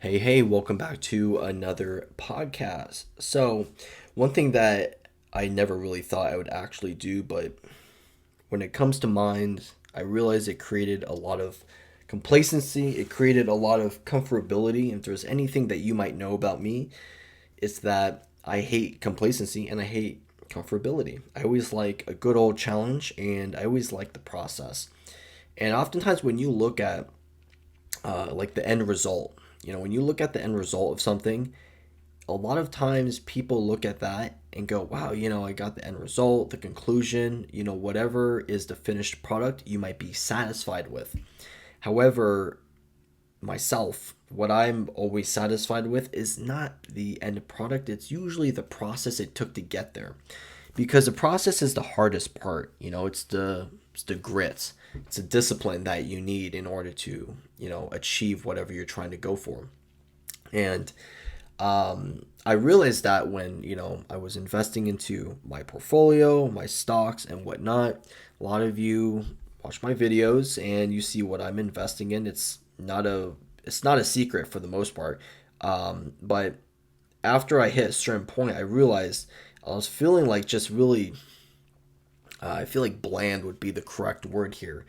Hey, welcome back to another podcast. So, one thing that I never really thought I would actually do, but when it comes to mind, I realized it created a lot of complacency, it created a lot of comfortability. If there's anything that you might know about me, it's that I hate complacency and I hate comfortability. I always like a good old challenge and I always like the process. And oftentimes, when you look at like the end result. When you look at the end result of something, a lot of times people look at that and go, wow, I got the end result, the conclusion, whatever is the finished product you might be satisfied with. However, myself, what I'm always satisfied with is not the end product, it's usually the process it took to get there. Because the process is the hardest part, it's the grit, it's a discipline that you need in order to, achieve whatever you're trying to go for. And I realized that when I was investing into my portfolio, my stocks, and whatnot. A lot of you watch my videos and you see what I'm investing in. It's not a secret for the most part. But after I hit a certain point, I realized I was feeling like just really. I feel like bland would be the correct word here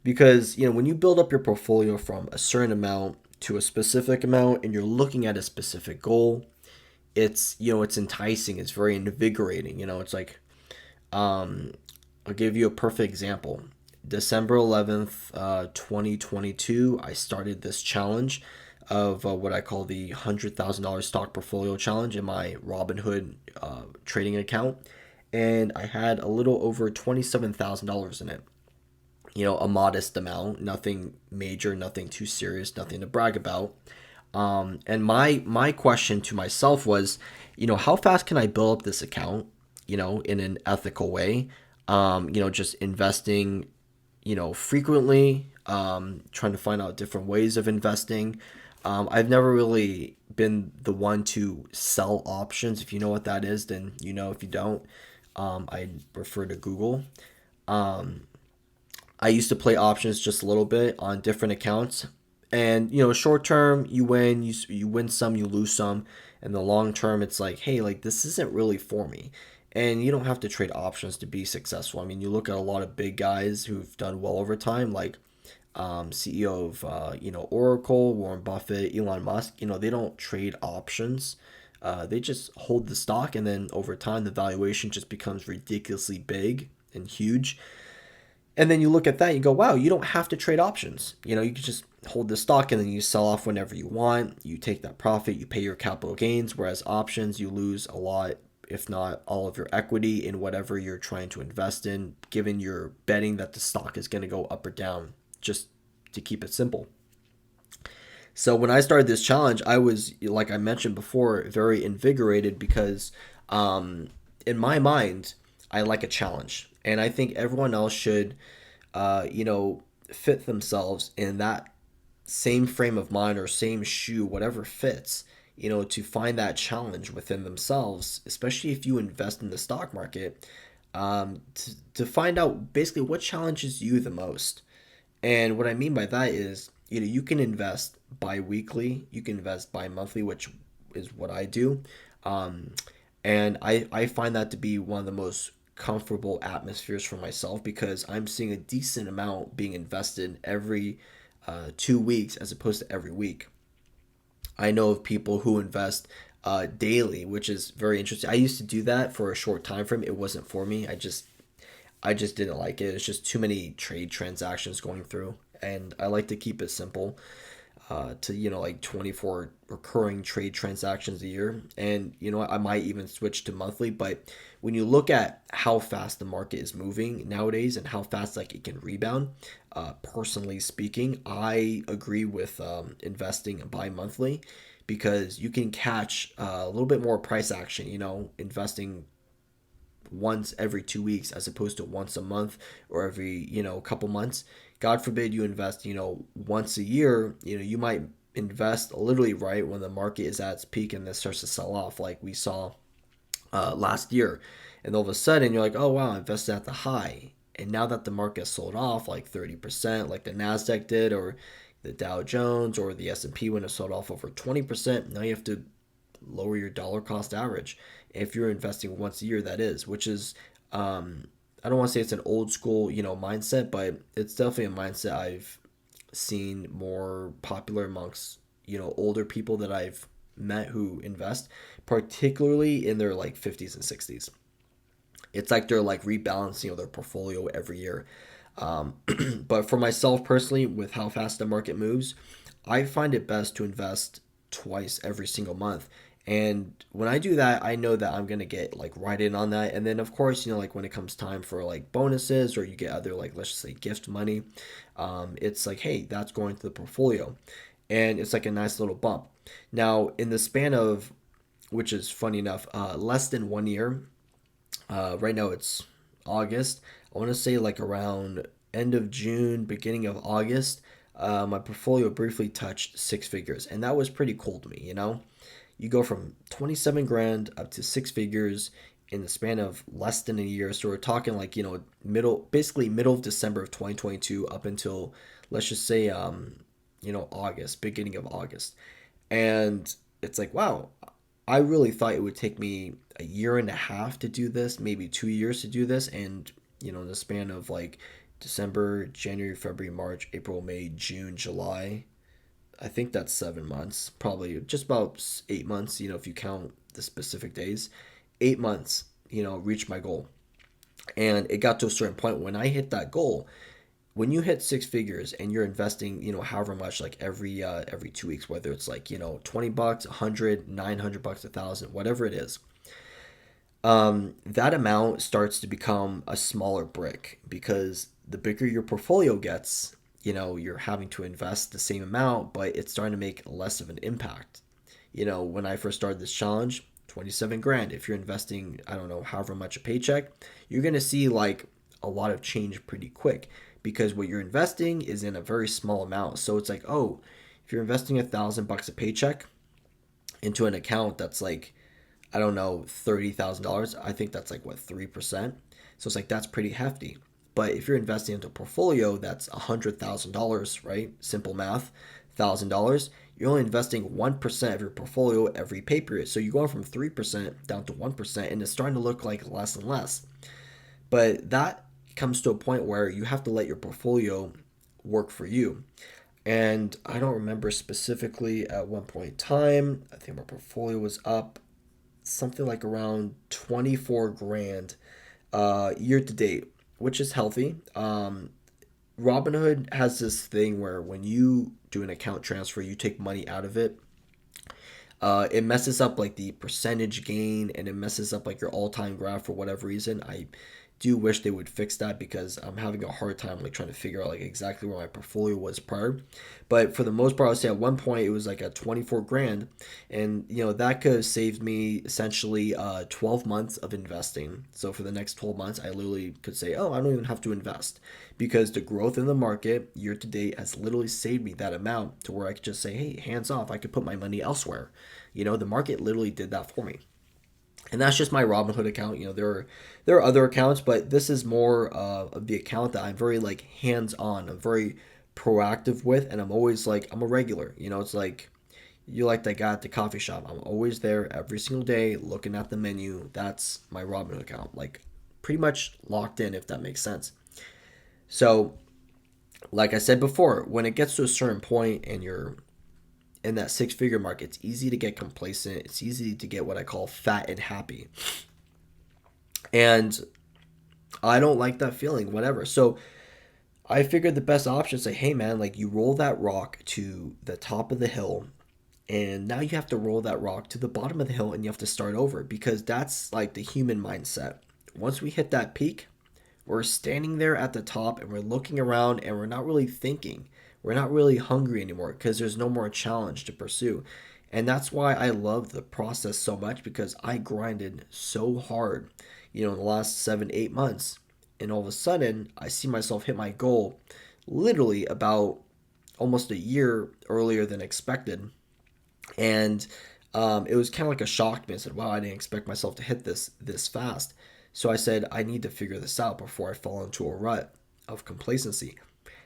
because when you build up your portfolio from a certain amount to a specific amount and you're looking at a specific goal, it's enticing, it's very invigorating. It's like I'll give you a perfect example. December 11th, 2022, I started this challenge of what I call the $100,000 stock portfolio challenge in my Robinhood trading account. And I had a little over $27,000 in it. A modest amount, nothing major, nothing too serious, nothing to brag about. And my question to myself was, how fast can I build up this account, in an ethical way? Just investing, frequently, trying to find out different ways of investing. I've never really been the one to sell options. If you know what that is, then you know. If you don't, I refer to Google. I used to play options just a little bit on different accounts. And short term you win, you win some, you lose some, and the long term it's like, hey, like this isn't really for me. And you don't have to trade options to be successful. I mean, you look at a lot of big guys who've done well over time, like CEO of Oracle, Warren Buffett, Elon Musk. They don't trade options. They just hold the stock, and then over time the valuation just becomes ridiculously big and huge. And then you look at that and you go, wow, you don't have to trade options. You can just hold the stock and then you sell off whenever you want. You take that profit, you pay your capital gains, whereas options, you lose a lot, if not all of your equity in whatever you're trying to invest in, given you're betting that the stock is going to go up or down, just to keep it simple. So when I started this challenge, I was, like I mentioned before, very invigorated because in my mind, I like a challenge. And I think everyone else should, fit themselves in that same frame of mind or same shoe, whatever fits, to find that challenge within themselves, especially if you invest in the stock market, to find out basically what challenges you the most. And what I mean by that is, you can invest bi-weekly, you can invest bi-monthly, which is what I do. Um, and I find that to be one of the most comfortable atmospheres for myself because I'm seeing a decent amount being invested every 2 weeks as opposed to every week. I know of people who invest daily, which is very interesting. I used to do that for a short time frame. It wasn't for me. I just didn't like it. It's just too many trade transactions going through, and I like to keep it simple. To like 24 recurring trade transactions a year, and I might even switch to monthly. But when you look at how fast the market is moving nowadays and how fast like it can rebound, personally speaking, I agree with investing bi-monthly because you can catch a little bit more price action, investing once every 2 weeks as opposed to once a month or every couple months. God forbid you invest once a year. You might invest literally right when the market is at its peak and then starts to sell off like we saw last year. And all of a sudden you're like, oh wow, I invested at the high, and now that the market sold off like 30% like the Nasdaq did, or the Dow Jones or the S&P when it sold off over 20%, now you have to lower your dollar cost average if you're investing once a year, that is, which is I don't want to say it's an old school, mindset, but it's definitely a mindset I've seen more popular amongst, older people that I've met who invest, particularly in their like 50s and 60s. It's like they're like rebalancing their portfolio every year. But for myself personally, with how fast the market moves, I find it best to invest twice every single month. And when I do that, I know that I'm gonna get like right in on that. And then of course, like when it comes time for like bonuses or you get other like let's just say gift money, it's like hey, that's going to the portfolio, and it's like a nice little bump. Now in the span of, which is funny enough, less than 1 year, right now it's August. I want to say like around end of June, beginning of August, my portfolio briefly touched six figures, and that was pretty cool to me. You go from 27 grand up to six figures in the span of less than a year. So we're talking like basically middle of December of 2022 up until let's just say August, beginning of August, and it's like wow, I really thought it would take me a year and a half to do this, maybe 2 years to do this. And, in the span of like December, January, February, March, April, May, June, July, I think that's 7 months, probably just about 8 months, if you count the specific days, 8 months, reach my goal. And it got to a certain point when I hit that goal. When you hit six figures and you're investing, however much, like every 2 weeks, whether it's like, $20, 100, 900 bucks, 1,000, whatever it is, that amount starts to become a smaller brick because the bigger your portfolio gets, you're having to invest the same amount, but it's starting to make less of an impact. When I first started this challenge, 27 grand, if you're investing, I don't know, however much a paycheck, you're going to see like a lot of change pretty quick because what you're investing is in a very small amount. So it's like, oh, if you're investing 1,000 bucks a paycheck into an account that's like, I don't know, $30,000, I think that's like what, 3%. So it's like, that's pretty hefty. But if you're investing into a portfolio that's $100,000, right? Simple math, $1,000, you're only investing 1% of your portfolio every pay period. So you're going from 3% down to 1%, and it's starting to look like less and less. But that comes to a point where you have to let your portfolio work for you. And I don't remember specifically at one point in time, I think my portfolio was up something like around 24 grand year to date, which is healthy. Robinhood has this thing where when you do an account transfer, you take money out of it. It messes up like the percentage gain and it messes up like your all-time graph for whatever reason. I do wish they would fix that because I'm having a hard time like trying to figure out like exactly where my portfolio was prior. But for the most part, I would say at one point it was like at 24 grand, and that could have saved me essentially 12 months of investing. So for the next 12 months, I literally could say, oh, I don't even have to invest because the growth in the market year to date has literally saved me that amount to where I could just say, hey, hands off, I could put my money elsewhere. The market literally did that for me. And that's just my Robinhood account. There are other accounts, but this is more of the account that I'm very like hands on. I'm very proactive with, and I'm always like I'm a regular. It's like you like that guy at the coffee shop. I'm always there every single day, looking at the menu. That's my Robinhood account. Like pretty much locked in, if that makes sense. So, like I said before, when it gets to a certain point and you're in that six figure mark, it's easy to get complacent. It's easy to get what I call fat and happy. And I don't like that feeling, whatever. So I figured the best option is say, hey man, like you roll that rock to the top of the hill, and now you have to roll that rock to the bottom of the hill and you have to start over because that's like the human mindset. Once we hit that peak, we're standing there at the top and we're looking around and we're not really thinking. We're not really hungry anymore because there's no more challenge to pursue. And that's why I love the process so much because I grinded so hard, in the last 7, 8 months. And all of a sudden, I see myself hit my goal literally about almost a year earlier than expected. And it was kind of like a shock to me. I said, wow, I didn't expect myself to hit this fast. So I said, I need to figure this out before I fall into a rut of complacency.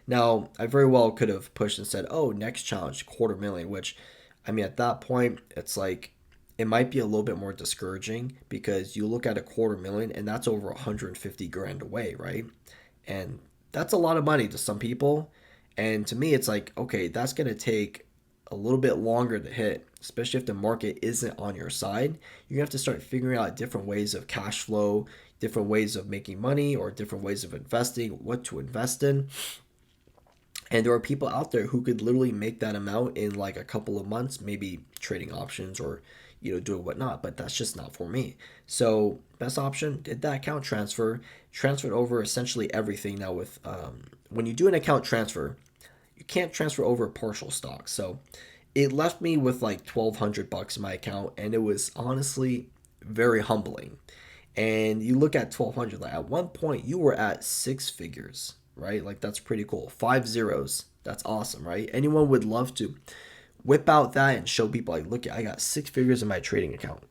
Now, I very well could have pushed and said, oh, next challenge, 250,000, which, I mean, at that point, it's like, it might be a little bit more discouraging because you look at a 250,000 and that's over 150 grand away, right? And that's a lot of money to some people. And to me, it's like, okay, that's going to take a little bit longer to hit, especially if the market isn't on your side. You have to start figuring out different ways of cash flow, different ways of making money, or different ways of investing, what to invest in. And there are people out there who could literally make that amount in like a couple of months, maybe trading options or doing whatnot. But that's just not for me. So best option, did that account transfer, transferred over essentially everything. Now with when you do an account transfer, you can't transfer over partial stock. So it left me with like $1,200 in my account, and it was honestly very humbling. And you look at 1,200, like at one point you were at six figures, right? Like that's pretty cool. Five zeros. That's awesome, right? Anyone would love to whip out that and show people like, look, I got six figures in my trading account.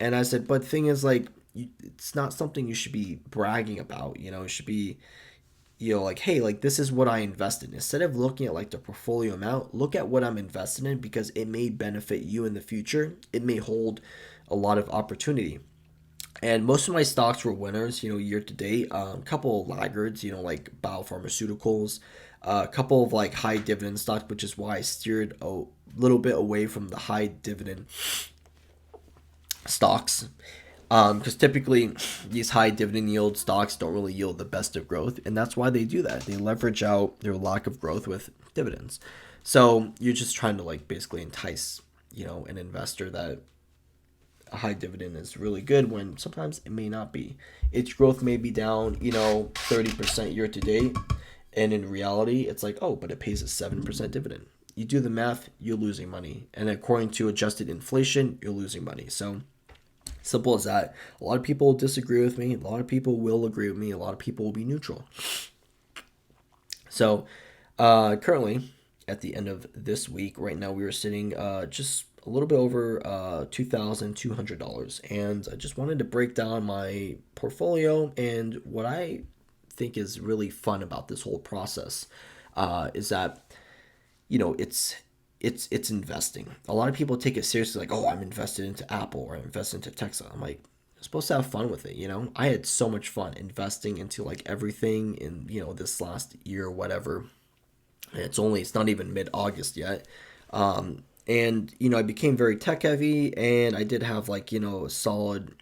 And I said, but the thing is like, it's not something you should be bragging about. It should be, like, hey, like this is what I invested in. Instead of looking at like the portfolio amount, look at what I'm invested in because it may benefit you in the future. It may hold a lot of opportunity. And most of my stocks were winners, year to date. A couple of laggards, like biopharmaceuticals, a couple of like high dividend stocks, which is why I steered a little bit away from the high dividend stocks. Because typically these high dividend yield stocks don't really yield the best of growth, and that's why they do that. They leverage out their lack of growth with dividends. So you're just trying to like basically entice, an investor that a high dividend is really good when sometimes it may not be. Its growth may be down, 30% year to date. And in reality, it's like, oh, but it pays a 7% dividend. You do the math, you're losing money. And according to adjusted inflation, you're losing money. So simple as that. A lot of people disagree with me. A lot of people will agree with me. A lot of people will be neutral. So currently, at the end of this week, right now we are sitting just a little bit over $2,200. And I just wanted to break down my portfolio, and what I think is really fun about this whole process is that, it's investing. A lot of people take it seriously, like, oh, I'm invested into Apple or I'm invested into Tesla. I'm like, I'm supposed to have fun with it, I had so much fun investing into like everything in, this last year or whatever. And it's not even mid-August yet. And, I became very tech heavy, and I did have like, a solid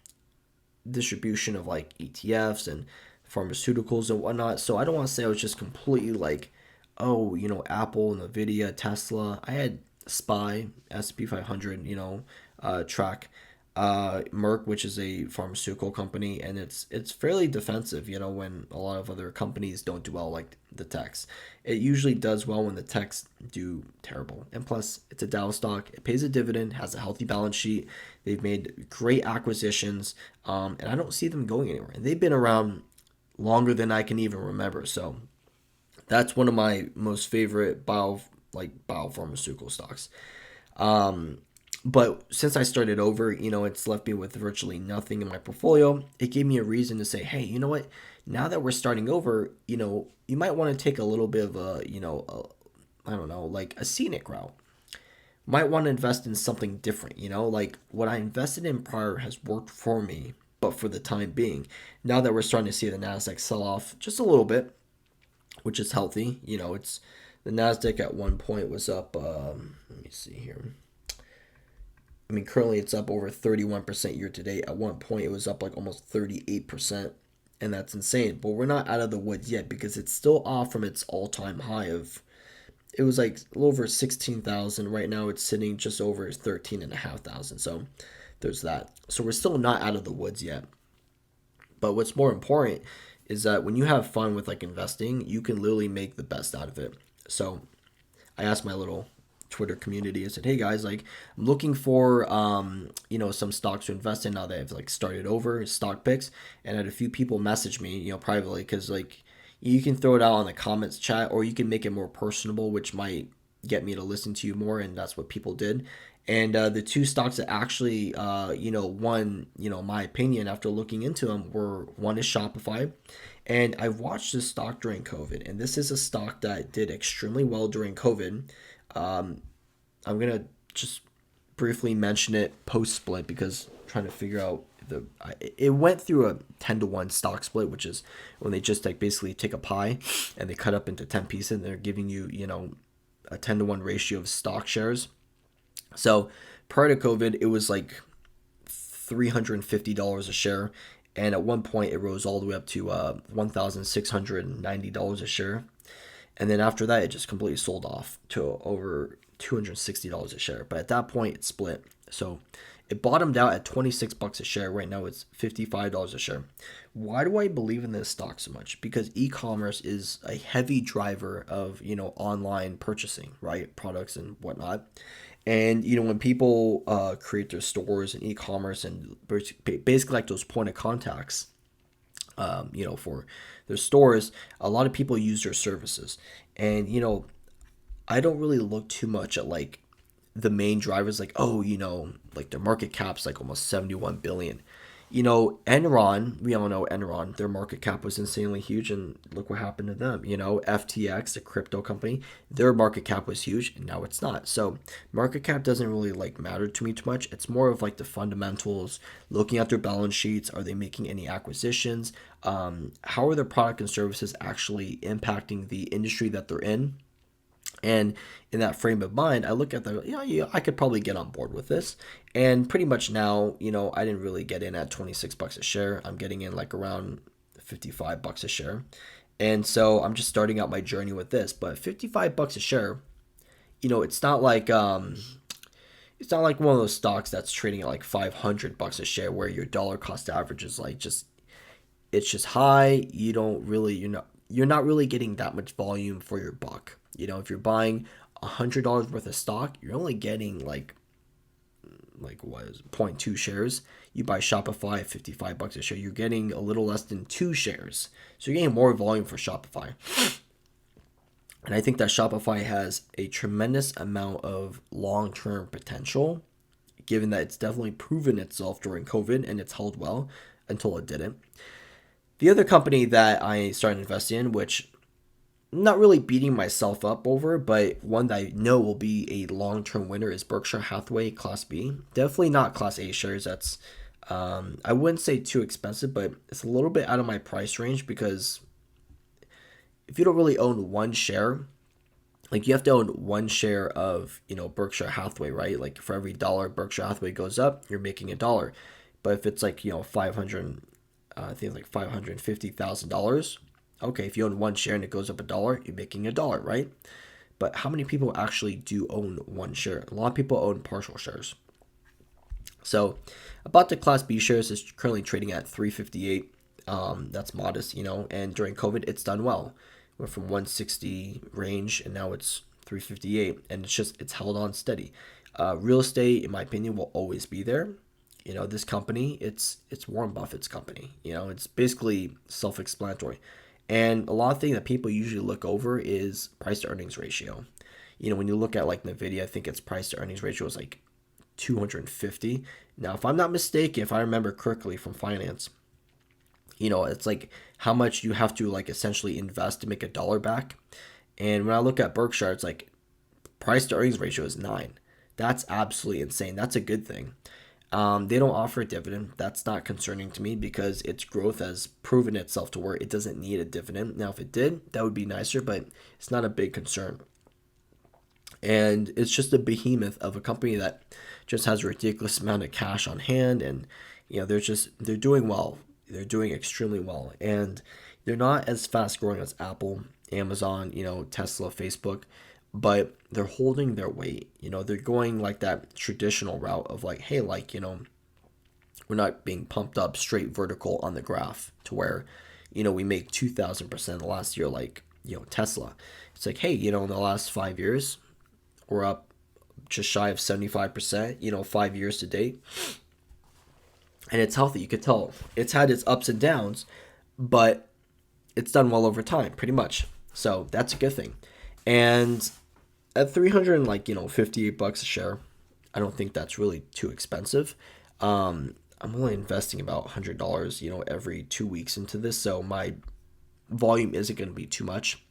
distribution of like ETFs and pharmaceuticals and whatnot. So I don't want to say I was just completely like, oh, Apple, Nvidia, Tesla. I had SPY, S&P 500, track, Merck, which is a pharmaceutical company, and it's fairly defensive, when a lot of other companies don't do well, like the techs. It usually does well when the techs do terrible. And plus, it's a Dow stock. It pays a dividend, has a healthy balance sheet. They've made great acquisitions, and I don't see them going anywhere. And they've been around longer than I can even remember. So that's one of my most favorite biopharmaceutical stocks. But since I started over, it's left me with virtually nothing in my portfolio. It gave me a reason to say, hey, you know what? Now that we're starting over, you might want to take a little bit of I don't know, like a scenic route. Might want to invest in something different, like what I invested in prior has worked for me, but for the time being. Now that we're starting to see the NASDAQ sell off just a little bit, which is healthy, it's the NASDAQ at one point was up, let me see here. I mean, currently it's up over 31% year to date. At one point, it was up like almost 38%, and that's insane. But we're not out of the woods yet because it's still off from its all-time high of, it was like a little over 16,000. Right now, it's sitting just over 13,500. So there's that. So we're still not out of the woods yet. But what's more important is that when you have fun with like investing, you can literally make the best out of it. So I asked my little Twitter community. I said, hey guys, like I'm looking for some stocks to invest in now that I've like started over, stock picks. And I had a few people message me, privately, because like you can throw it out on the comments chat, or you can make it more personable, which might get me to listen to you more, and that's what people did. And the two stocks that actually won my opinion after looking into them were, one is Shopify, And I watched this stock during COVID, and this is a stock that did extremely well during COVID. Um, I'm gonna just briefly mention it post split because I'm trying to figure out it went through a 10-to-1 stock split, which is when they just like basically take a pie and they cut up into 10 pieces and they're giving you, a 10-to-1 ratio of stock shares. So prior to COVID, it was like $350 a share. And at one point, it rose all the way up to $1,690 a share. And then after that, it just completely sold off to over $260 a share. But at that point, it split. So it bottomed out at 26 bucks a share. Right now, it's $55 a share. Why do I believe in this stock so much? Because e-commerce is a heavy driver of, online purchasing, right? Products and whatnot. And when people create their stores and e-commerce and basically like those point of contacts, for their stores, a lot of people use their services. And I don't really look too much at like the main drivers, like like their market cap's like almost 71 billion. Enron, we all know Enron, their market cap was insanely huge, and look what happened to them. FTX, the crypto company, their market cap was huge, and now it's not. So market cap doesn't really like matter to me too much. It's more of like the fundamentals, looking at their balance sheets. Are they making any acquisitions? How are their product and services actually impacting the industry that they're in? And in that frame of mind, I look at the, yeah, I could probably get on board with this. And pretty much now, I didn't really get in at 26 bucks a share. I'm getting in like around 55 bucks a share. And so I'm just starting out my journey with this. But 55 bucks a share, it's not like one of those stocks that's trading at like 500 bucks a share where your dollar cost average is like it's just high. You're not really getting that much volume for your buck. If you're buying $100 worth of stock, you're only getting like what is it, zero point 0.2 shares. You buy Shopify at 55 bucks a share, you're getting a little less than 2 shares. So you're getting more volume for Shopify. And I think that Shopify has a tremendous amount of long-term potential, given that it's definitely proven itself during COVID and it's held well until it didn't. The other company that I started investing in, which I'm not really beating myself up over, but one that I know will be a long-term winner, is Berkshire Hathaway Class B. Definitely not Class A shares. That's I wouldn't say too expensive, but it's a little bit out of my price range because if you don't really own one share, like you have to own one share of Berkshire Hathaway, right? Like for every dollar Berkshire Hathaway goes up, you're making a dollar. But if it's like 500, I think it's like $550,000. Okay, if you own one share and it goes up a dollar, you're making a dollar, right? But how many people actually do own one share? A lot of people own partial shares. So about the Class B shares is currently trading at 358. That's modest, and during COVID, it's done well. Went from 160 range and now it's 358, and it's held on steady. Real estate, in my opinion, will always be there. This company, it's Warren Buffett's company. It's basically self-explanatory. And a lot of things that people usually look over is price to earnings ratio. When you look at like Nvidia, I think its price to earnings ratio is like 250. Now, if I'm not mistaken, if I remember correctly from finance, it's like how much you have to like essentially invest to make a dollar back. And when I look at Berkshire, it's like price to earnings ratio is 9. That's absolutely insane. That's a good thing. They don't offer a dividend. That's not concerning to me because its growth has proven itself to where it doesn't need a dividend. Now, if it did, that would be nicer, but it's not a big concern. And it's just a behemoth of a company that just has a ridiculous amount of cash on hand, and they're doing well. They're doing extremely well, and they're not as fast growing as Apple, Amazon, Tesla, Facebook, but they're holding their weight. They're going like that traditional route of like, hey, like, we're not being pumped up straight vertical on the graph to where, we make 2,000% last year, like, Tesla. It's like, hey, in the last 5 years, we're up just shy of 75%, 5 years to date. And it's healthy. You could tell it's had its ups and downs, but it's done well over time, pretty much. So that's a good thing. And at 58 bucks a share, I don't think that's really too expensive. I'm only investing about $100, every 2 weeks into this. So my volume isn't going to be too much.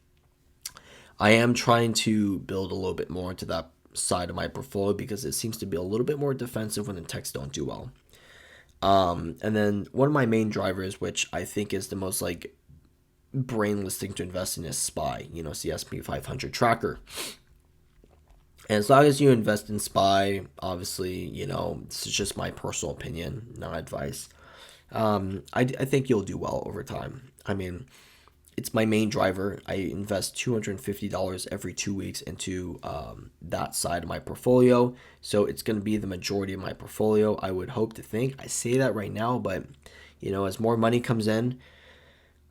I am trying to build a little bit more into that side of my portfolio because it seems to be a little bit more defensive when the techs don't do well. And then one of my main drivers, which I think is the most like brainless thing to invest in, is SPY. It's the SP 500 tracker. And as long as you invest in SPY, obviously, this is just my personal opinion, not advice. I think you'll do well over time. I mean, it's my main driver. I invest $250 every 2 weeks into that side of my portfolio. So it's going to be the majority of my portfolio, I would hope to think. I say that right now, but as more money comes in,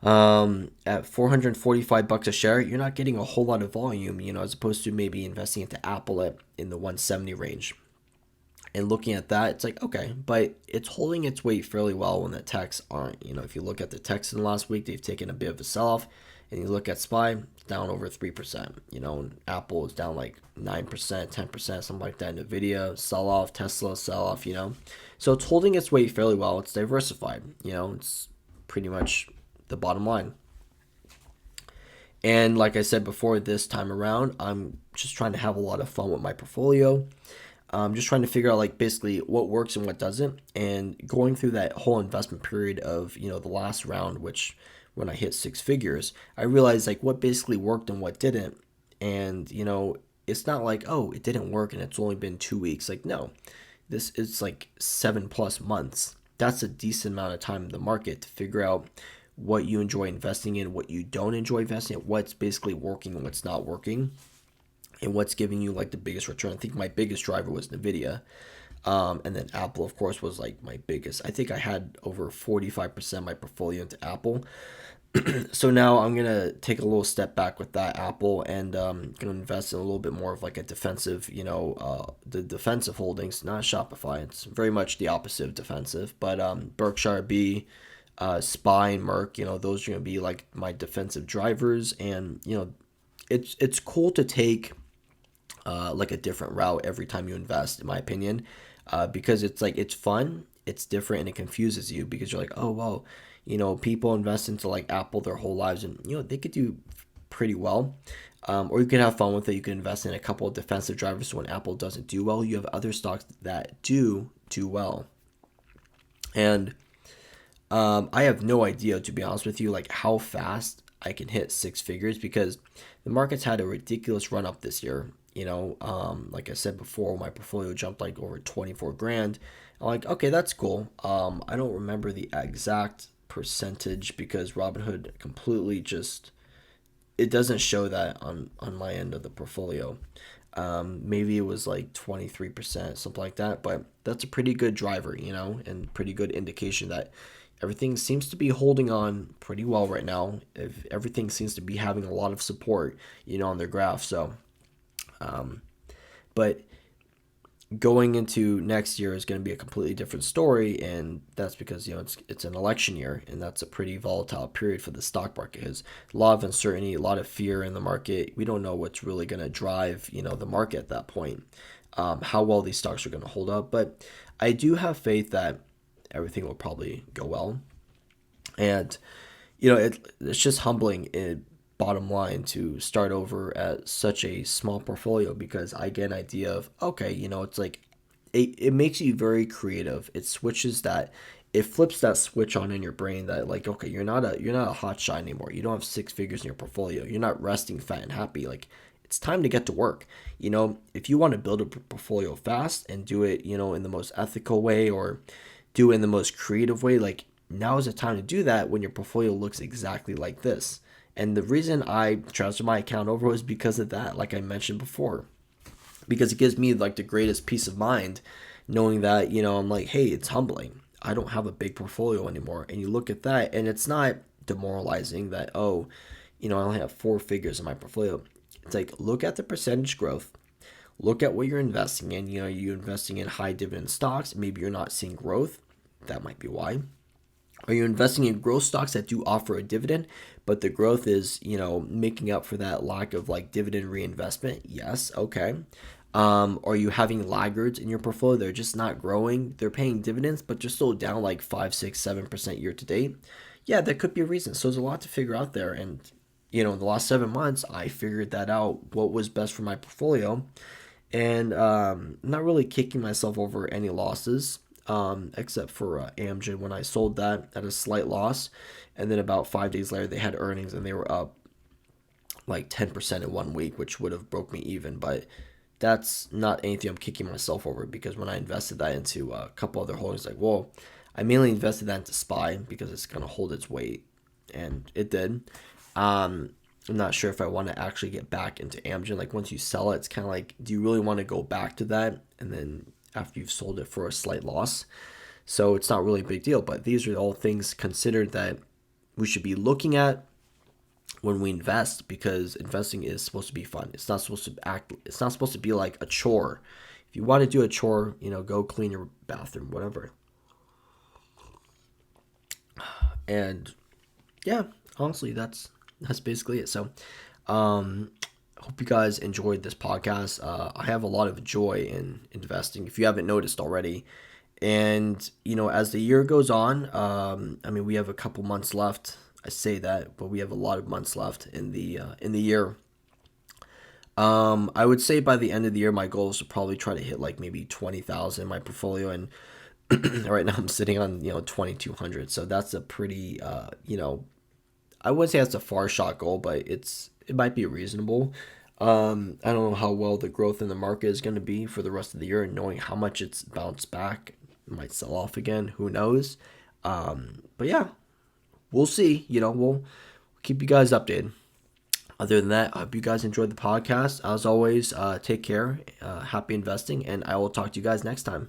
at $445 a share, you're not getting a whole lot of volume, as opposed to maybe investing into Apple in the 170 range. And looking at that, it's like, okay, but it's holding its weight fairly well when the techs aren't. If you look at the techs in the last week, they've taken a bit of a sell-off. And you look at SPY, it's down over 3%. And Apple is down like 9%, 10%, something like that. NVIDIA, sell-off, Tesla, sell-off, So it's holding its weight fairly well. It's diversified. It's pretty much the bottom line. And like I said before, this time around, I'm just trying to have a lot of fun with my portfolio. I'm just trying to figure out like basically what works and what doesn't, and going through that whole investment period of the last round, which when I hit six figures, I realized like what basically worked and what didn't. And it's not like, oh, it didn't work and it's only been 2 weeks. Like, no, this is like 7+ months. That's a decent amount of time in the market to figure out what you enjoy investing in, what you don't enjoy investing in, what's basically working and what's not working, and what's giving you like the biggest return. I think my biggest driver was NVIDIA. And then Apple, of course, was like my biggest. I think I had over 45% of my portfolio into Apple. So now I'm going to take a little step back with that Apple, and going to invest in a little bit more of like a defensive, the defensive holdings, not Shopify. It's very much the opposite of defensive. But Berkshire B, SPY, and Merck, those are going to be like my defensive drivers. And, it's cool to take like a different route every time you invest, in my opinion, because it's like it's fun, it's different, and it confuses you because you're like, oh well, people invest into like Apple their whole lives, and they could do pretty well, or you could have fun with it. You can invest in a couple of defensive drivers, so when Apple doesn't do well, you have other stocks that do well. And I have no idea, to be honest with you, like how fast I can hit six figures, because the market's had a ridiculous run up this year. Like I said before, my portfolio jumped like over 24 grand. I'm like, okay, that's cool. I don't remember the exact percentage because Robinhood completely just, it doesn't show that on my end of the portfolio. Maybe it was like 23%, something like that, but that's a pretty good driver, and pretty good indication that everything seems to be holding on pretty well right now. If everything seems to be having a lot of support, on their graph. So, but going into next year is going to be a completely different story, and that's because it's an election year, and that's a pretty volatile period for the stock market. There's a lot of uncertainty, a lot of fear in the market. We don't know what's really going to drive the market at that point, how well these stocks are going to hold up. But I do have faith that everything will probably go well, and it's just humbling. Bottom line, to start over at such a small portfolio, because I get an idea of, okay, it's like it makes you very creative. It flips that switch on in your brain that like, okay, you're not a hot shot anymore. You don't have six figures in your portfolio. You're not resting fat and happy. Like, it's time to get to work. If you want to build a portfolio fast and do it in the most ethical way, or do it in the most creative way, like, now is the time to do that when your portfolio looks exactly like this. And the reason I transferred my account over was because of that, like I mentioned before. Because it gives me like the greatest peace of mind knowing that, I'm like, hey, it's humbling. I don't have a big portfolio anymore. And you look at that, and it's not demoralizing that, oh, I only have four figures in my portfolio. It's like, look at the percentage growth. Look at what you're investing in. You're investing in high dividend stocks. Maybe you're not seeing growth. That might be why. Are you investing in growth stocks that do offer a dividend, but the growth is, making up for that lack of like dividend reinvestment? Yes. Okay. Are you having laggards in your portfolio? They're just not growing. They're paying dividends, but they're still down like 5, 6, 7% year to date. yeah, that could be a reason. So there's a lot to figure out there. And, in the last 7 months, I figured that out, what was best for my portfolio. And not really kicking myself over any losses, except for Amgen when I sold that at a slight loss. And then about 5 days later, they had earnings and they were up like 10% in 1 week, which would have broke me even. But that's not anything I'm kicking myself over, because when I invested that into a couple other holdings, like, well, I mainly invested that into SPY because it's going to hold its weight, and it did. I'm not sure if I want to actually get back into Amgen. Like, once you sell it, it's kind of like, do you really want to go back to that? And then after you've sold it for a slight loss. So it's not really a big deal. But these are all things considered that we should be looking at when we invest, because investing is supposed to be fun. It's not supposed to be like a chore. If you want to do a chore, go clean your bathroom, whatever. And yeah, honestly, that's basically it. So, hope you guys enjoyed this podcast. I have a lot of joy in investing, if you haven't noticed already. And as the year goes on, I mean, we have a couple months left. I say that, but we have a lot of months left in the year. I would say by the end of the year, my goal is to probably try to hit like maybe 20,000 in my portfolio, and right now I'm sitting on 2,200. So that's a pretty I wouldn't say that's a far shot goal, but it might be reasonable. I don't know how well the growth in the market is going to be for the rest of the year, and knowing how much it's bounced back, it might sell off again. Who knows? But yeah, we'll see. We'll keep you guys updated. Other than that, I hope you guys enjoyed the podcast. As always, take care, happy investing, and I will talk to you guys next time.